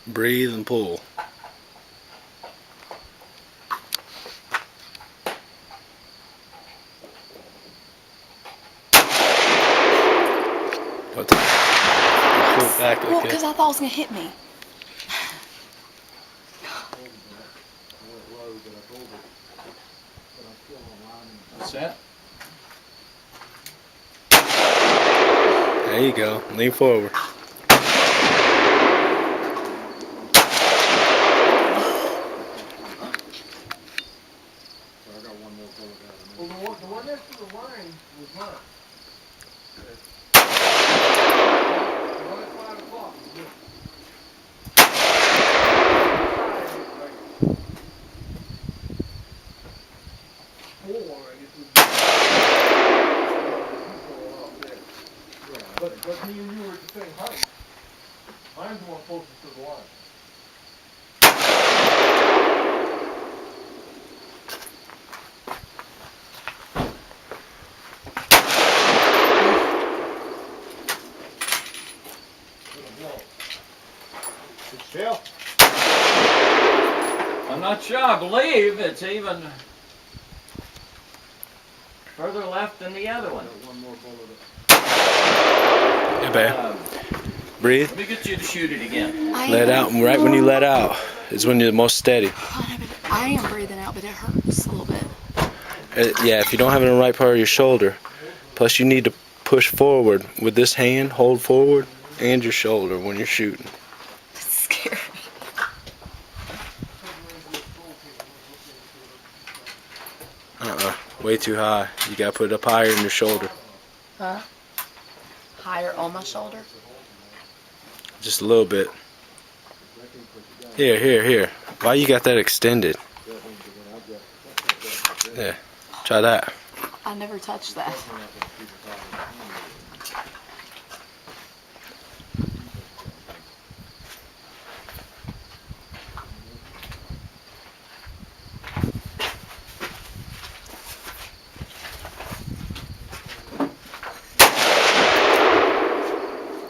Breathe and pull. What the? Pull it back Well, like because that. I thought it was going to hit me. Set. There you go. Lean forward. Well, the one next to the line was mine. The one at 5 o'clock was yours. Four, I guess would be. But me and you were at the same height. Mine's the one closest to the line. Still? I'm not sure. I believe it's even further left than the other one. One more bullet. Yeah, babe. Breathe. Let me get you to shoot it again. Let out. And right when you let out is when you're the most steady. I am breathing out, but it hurts a little bit. Yeah, if you don't have it in the right part of your shoulder. Plus, you need to push forward with this hand. Hold forward and your shoulder when you're shooting. It's scary. Way too high. You gotta put it up higher in your shoulder. Huh? Higher on my shoulder? Just a little bit. Here. Why you got that extended? Yeah. Try that. I never touched that.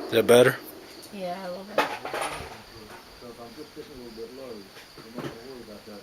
Is that better? Yeah, a little bit. So if I'm just getting a little bit low, I'm not going to worry about that.